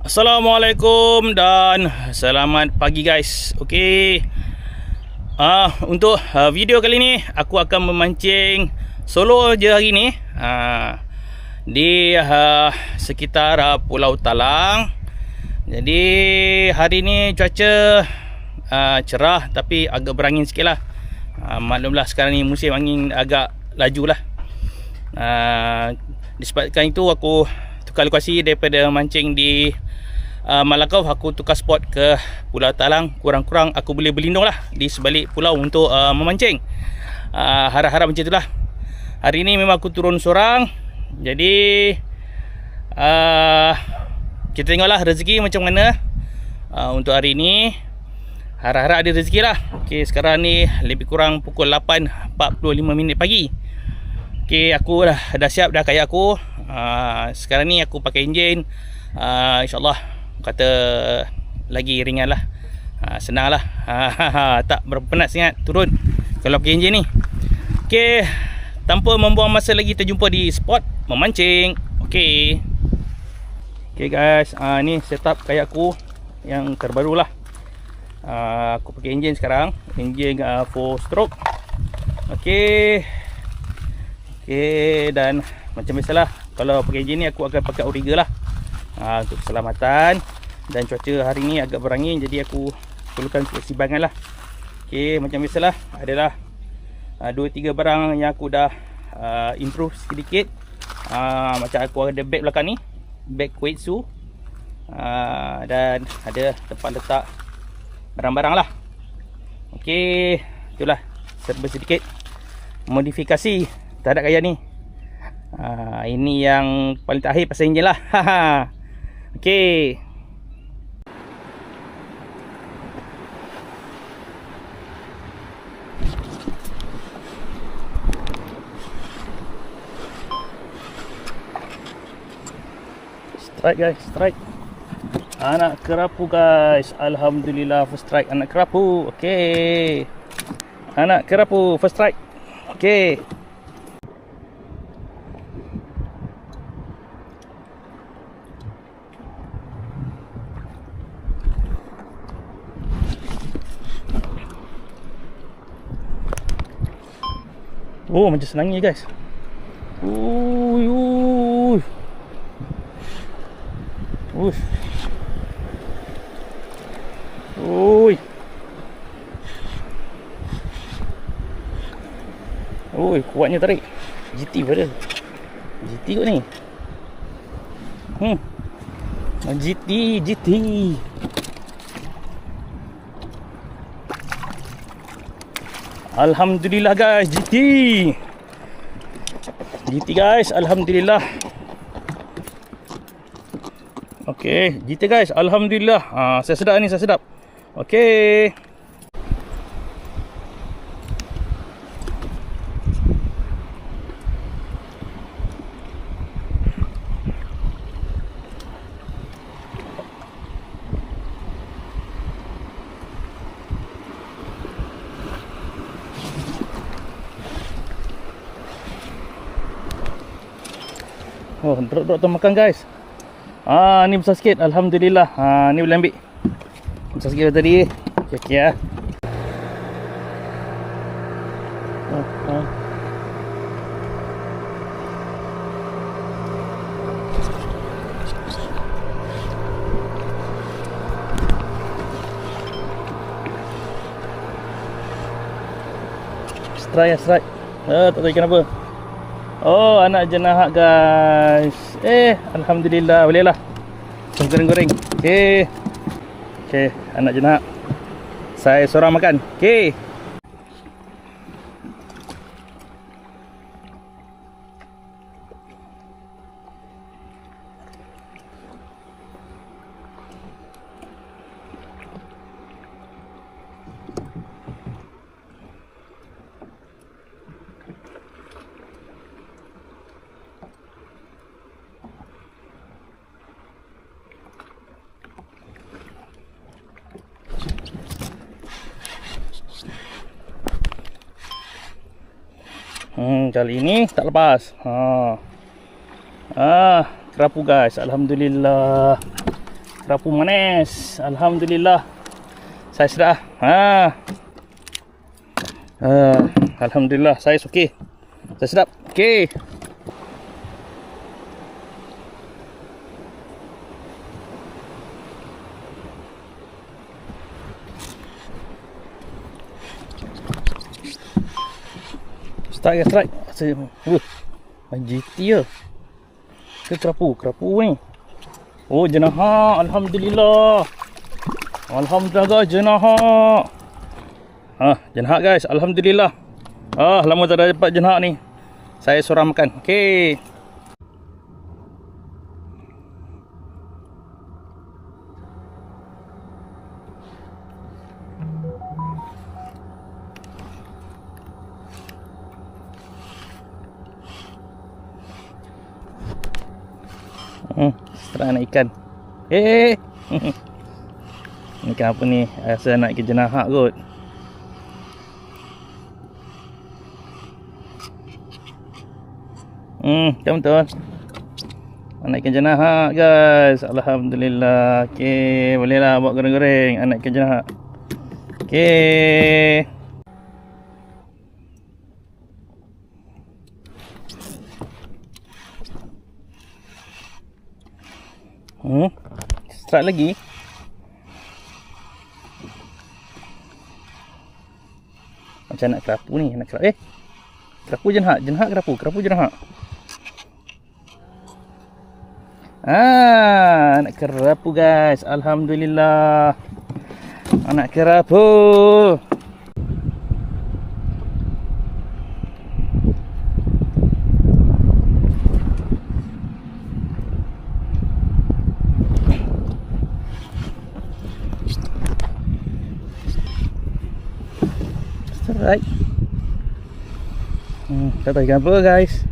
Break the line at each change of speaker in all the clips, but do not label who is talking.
Assalamualaikum dan selamat pagi guys. Okey. Untuk video kali ni aku akan memancing solo je hari ni. Di sekitar Pulau Talang. Jadi hari ni cuaca cerah tapi agak berangin sikit lah. Maklumlah sekarang ni musim angin agak laju lah. Disebabkan itu aku tukar lokasi daripada mancing di Malakau, aku tukar spot ke Pulau Talang. Kurang-kurang aku boleh berlindung lah di sebalik pulau untuk memancing. Harap-harap macam itulah. Hari ni memang aku turun seorang. Jadi kita tengoklah rezeki macam mana untuk hari ni. Harap-harap ada rezeki lah. Okay, sekarang ni lebih kurang pukul 8.45 pagi. Okay, aku dah siap dah kayak aku. Sekarang ni aku pakai enjin. InsyaAllah kata lagi ringan lah. Senang lah. Tak berapa penat sangat turun kalau pakai enjin ni. Okay, tanpa membuang masa lagi, kita jumpa di spot memancing. Okay. Okay guys, ni setup kayak aku yang terbaru lah. Aku pakai enjin sekarang. Enjin 4 stroke. Okay. Okay, dan macam biasalah kalau pakai enjin ni aku akan pakai Auriga lah. Untuk keselamatan. Dan cuaca hari ni agak berangin, jadi aku perlukan keseimbangan lah. Okay, macam biasalah adalah 2-3 barang yang aku dah improve sedikit. Macam aku ada bag belakang ni, bag Koetsu, dan ada tempat letak barang-barang lah. Okay, itulah serba sedikit modifikasi terhadap gaya ni. Ini yang paling terakhir pasal enjin lah. Okay. Strike guys, strike. Anak kerapu guys. Alhamdulillah first strike anak kerapu. Okay. Anak kerapu first strike. Okay. Oh, macam senangnya guys. Uy. Kuatnya tarik. GT pada. GT kot ni. GT. Alhamdulillah guys, GT guys, alhamdulillah. Okay, GT guys, alhamdulillah. Saya sedap ni, saya sedap. Okay. Oh, drop tu makan guys. Ni besar sikit, alhamdulillah. Ni boleh ambil. Besar sikit tadi. Okey ya. Strike. Tak tahu ikan apa. Oh, anak jenahak guys. Alhamdulillah, boleh lah. Goreng-goreng. Okay, anak jenahak. Saya seorang makan. Okay. Kali ini tak lepas. Kerapu guys, alhamdulillah. kerapu manis. Alhamdulillah. Saiz dah. Alhamdulillah saiz okey. Saiz sedap. Okey. Strike. Main GT ya. Ke kerapu ni. Oh, jenaha. Alhamdulillah. Alhamdulillah guys, jenaha. Jenaha guys, alhamdulillah. Lama tak ada dapat jenaha ni. Saya seorang makan. Okey. Setelah nak ikan. Ikan apa ni? Rasa nak ikan jenaha kot. Betul. Anak ikan jenaha guys. Alhamdulillah. Okey, bolehlah buat goreng-goreng anak ikan jenaha. Okey. Strike lagi. Macam nak kerapu ni, kerapu jenaha, kerapu jenaha. Anak kerapu guys. Alhamdulillah. Anak kerapu. Right. Tak tahu ikan apa guys.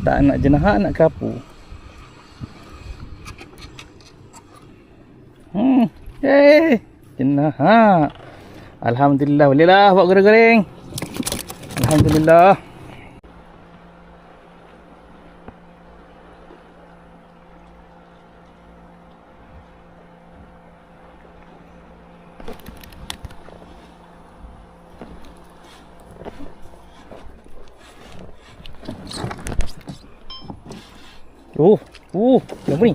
Tak nak jenaha, nak kerapu. Jenaha. Alhamdulillah, bolehlah buat goreng-goreng. Alhamdulillah. Apa ni?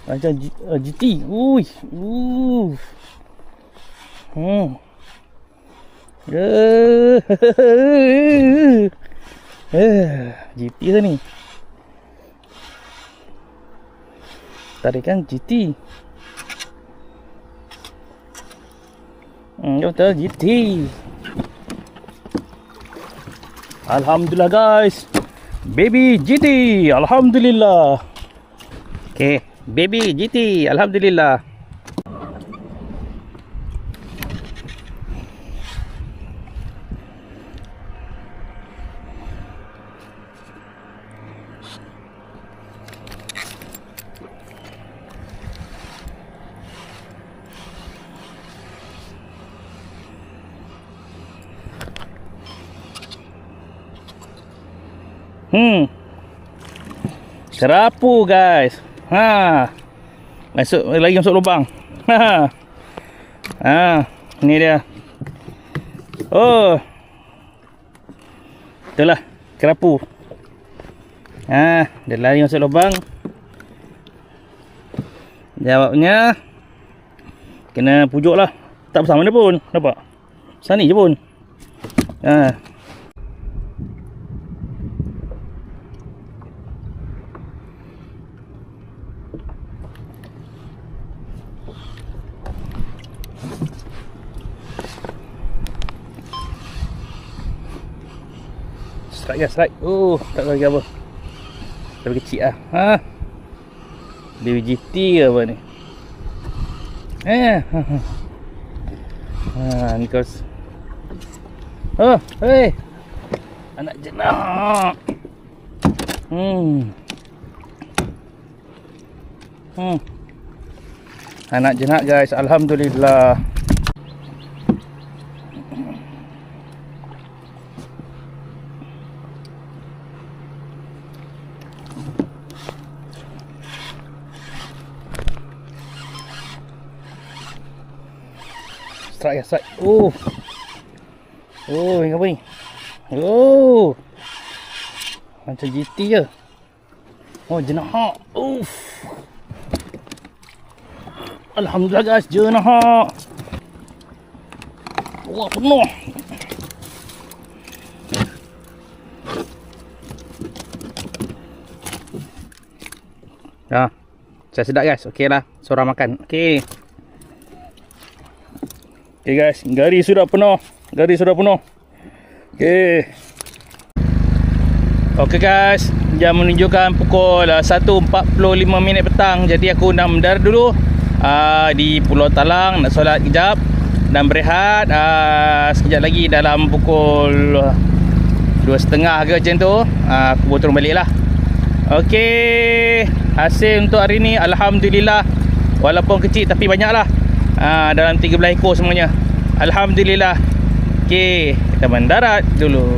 Macam GT. GT tu ni. Tarikan GT. Betul GT. Alhamdulillah guys. Baby GT. Alhamdulillah. Okey, baby GT. Alhamdulillah. Kerapu guys. Masuk lubang. Ni dia. Itulah kerapu. Dia lari masuk lubang. Jawabnya kena pujuk lah. Tak besar mana pun. Nampak? Besar ni je pun. Strike guys, strike. Tak tahu lagi apa. Lebih kecil lah. Baby GT ke apa ni? Ni kau. Anak jenak. Anak jenak guys. Alhamdulillah. strike. Oh, ini apa ni? Oh, macam GT je. Oh, jenahak. Alhamdulillah guys, jenahak. Wah, penuh. Saya sedap guys. Okey lah, seorang makan. Okey guys, gari sudah penuh. Okey guys, jam menunjukkan pukul 1.45 petang. Jadi aku nak mendarat dulu di Pulau Talang, nak solat kejap dan berehat. Sekejap lagi dalam pukul 2.30 ke macam tu, aku boleh turun balik lah. Okey, hasil untuk hari ni alhamdulillah, walaupun kecil tapi banyak lah. Dalam 13 ekor semuanya, alhamdulillah. Okey, kita mendarat dulu.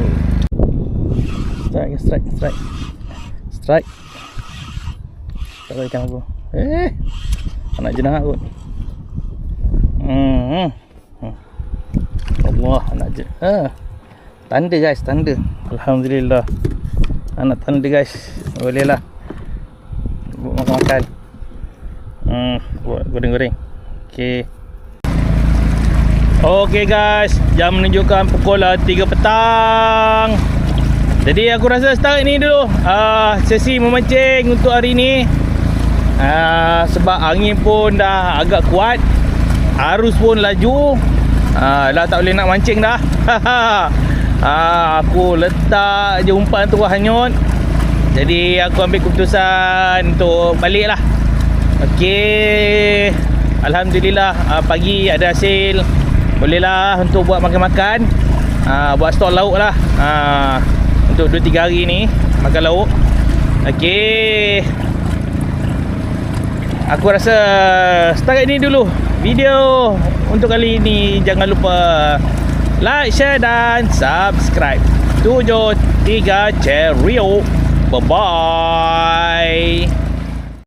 Strike. Tak boleh ikan aku. Anak jenah kot. Allah, anak jenah. Tanda guys, tanda. Alhamdulillah. Anak tanda guys. Boleh lah buat makan. Buat goreng-goreng. Okey guys, jam menunjukkan pukul 3 petang. Jadi aku rasa start ni dulu sesi memancing untuk hari ni. Sebab angin pun dah agak kuat, arus pun laju. Dah tak boleh nak mancing dah. Aku letak je umpan tu hanyut. Jadi aku ambil keputusan untuk balik lah. Okey, alhamdulillah pagi ada hasil. Boleh lah untuk buat makan-makan, buat stok lauk lah, untuk 2-3 hari ni makan lauk. Okey, aku rasa setakat ni dulu video untuk kali ini. Jangan lupa like, share dan subscribe. 73 Cheerio. Bye-bye.